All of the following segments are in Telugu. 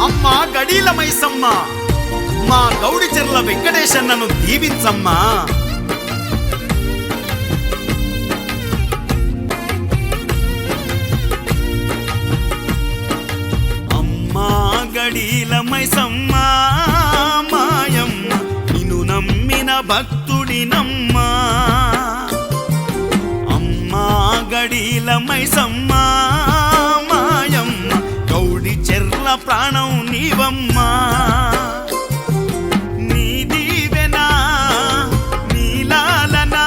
అమ్మా గడీల మైసమ్మ మా గౌడిచెర్ల వెంకటేశన్నను దీవించమ్మా. అమ్మా గడీల మైసమ్మ మాయమ్మ నిన్ను నమ్మిన భక్తుడినమ్మా. అమ్మా గడీల మైసమ్మ మాయమ్మ గౌడిచెర్ల ప్రాణం నీవమ్మా. నీ దీవెనా నీలాలనా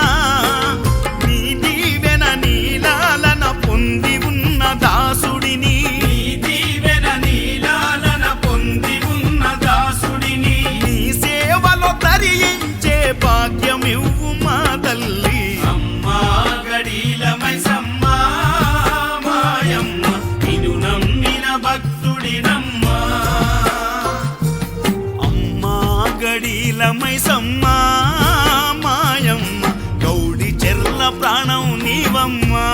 నీ దీవెన నీలాలన పొంది ఉన్న దాసుడిని. నీ దీవెన నీలాలన పొంది ఉన్న దాసుడిని. నీ సేవలో తరించే భాగ్యమివ్వు మా తల్లి. అమ్మా గడీల మైసమ్మ మాయమ్మ నిన్ను నమ్మిన భక్తుడినమ్మా. అమ్మా గడీల మైసమ్మ మాయమ్మ గౌడిచెర్ల ప్రాణం నీవమ్మా.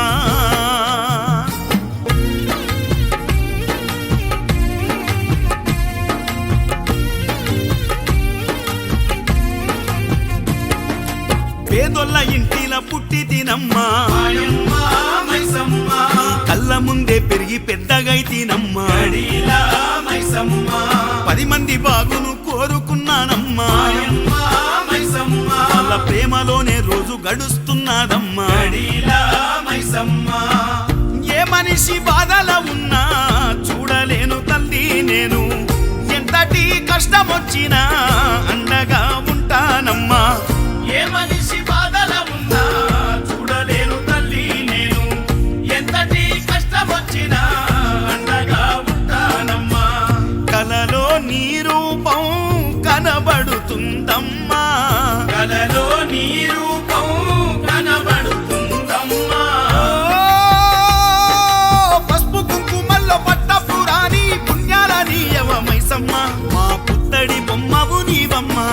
పేదొల్ల ఇంటిల పుట్టి తినమ్మా కళ్ళ ముందే పెరిగి పెద్దగై తినమ్మా. 10 మంది బాగును కోరుకున్నానమ్మా. వాళ్ళ ప్రేమలోనే రోజు గడుస్తున్నదమ్మా. ఏ మనిషి బాధల ఉన్నా చూడలేను తల్లి నేను. ఎంతటి కష్టం వచ్చినా అండగా ఉంటానమ్మా. ఏ మనిషి బాధల ఉన్నా చూడలేను తల్లి నేను. ఎంతటి కష్టం వచ్చినా అండగా ఉంటానమ్మా. కలలో నీ రూపం కనబడుతుందమ్మా. కలలో నీ రూపం కనబడుతుందమ్మా. పసుపు కుంకుమల్లో పట్టపు రాని పుణ్యాల నీయవ మైసమ్మ మా పుత్తడి బొమ్మవు నీవమ్మా.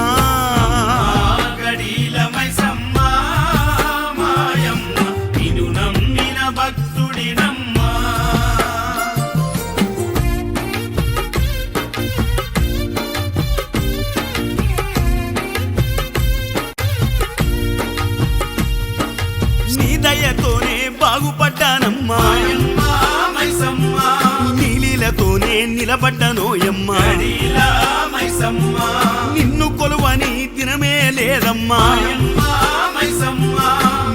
నీ దయతోనే బాగుపడ్డానమ్మా. నీలీలతోనే నిలబడ్డనోయమ్మా. నిన్ను కొలువని దినమే లేదమ్మా.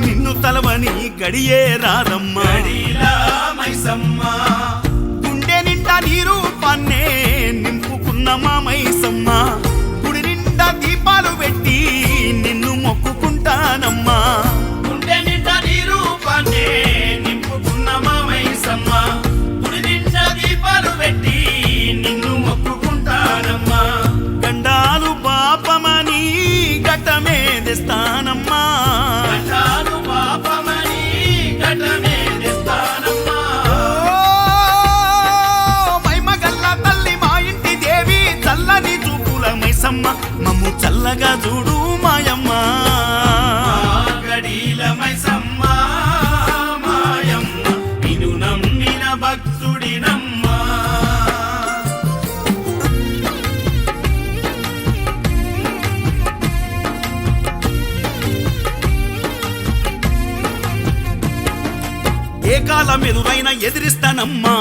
నిన్ను తలవని గడియే రాదమ్మా. గుండె నిండా నీ రూపాన్నే నింపుకున్న మా మైసమ్మ. గుడి నిండా దీపాలు పెట్టి నిన్ను మొక్కుకుంటానమ్మా. గుండె నిండా నీ రూపాన్నే నింపుకున్న మా మైసమ్మ. గుడి నిండా దీపాలు పెట్టి నిన్ను మొక్కుకుంటానమ్మా. గండాలు పాపమని గట్టమే తెస్తానమ్మా. గండాలు పాపమని గట్టమే తెస్తానమ్మా. మైమగల్ల తల్లి మా ఇంటి దేవి చల్లని చూపుల మైసమ్మ మమ్ము చల్లగా చూడు మాయమ్మ. గడీల మైసమ్మ మాయమ్మ నిన్ను నమ్మిన భక్తుడినమ్మా. ఏ కాలం ఎదురైనా ఎదిరిస్తానమ్మా.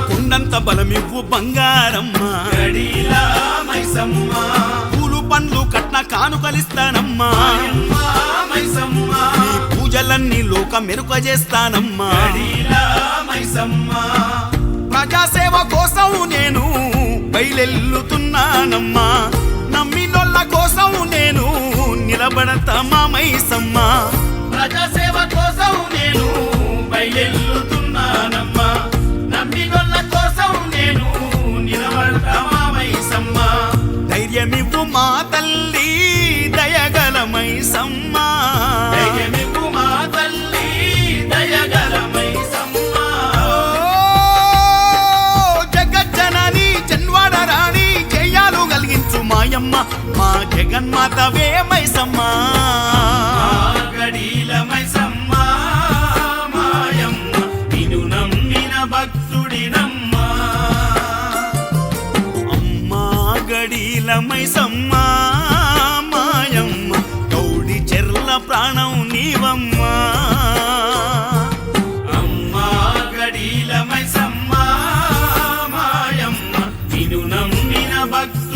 కొండంత బలమివ్వు బంగారమ్మా. పూలు పండ్లు కట్న కానుకలిస్తానమ్మా. నీ పూజలన్నీ లోక మెరుక చేస్తానమ్మా. ప్రజాసేవ కోసం నేను బయలెల్లుతున్నానమ్మా. నమ్మినోళ్ళ కోసం నేను నిలబడతా మా మైసమ్మ. ప్రజాసేవ కోసం నేను బయలెల్లుతున్నానమ్మా. నమ్మినోళ్ళ కోసం నేను నిలబడతా మా మైసమ్మ. ధైర్యమివ్వు మా తల్లి దయగల మైసమ్మ. ధైర్యమివ్వు మా తల్లి దయగల మైసమ్మ. జగజ్జనని జన్వాడ రాణి జయాలు కలిగించు మాయమ్మ. మా జగన్మాతవే మైసమ్మ. గడి గడీల మైసమ్మ మాయమ్మ గౌడి చెర్ల ప్రాణం నీవమ్మా అమ్మా గడీల మైసమ్మ మాయమ్మ నిన్ను నమ్మిన భక్తు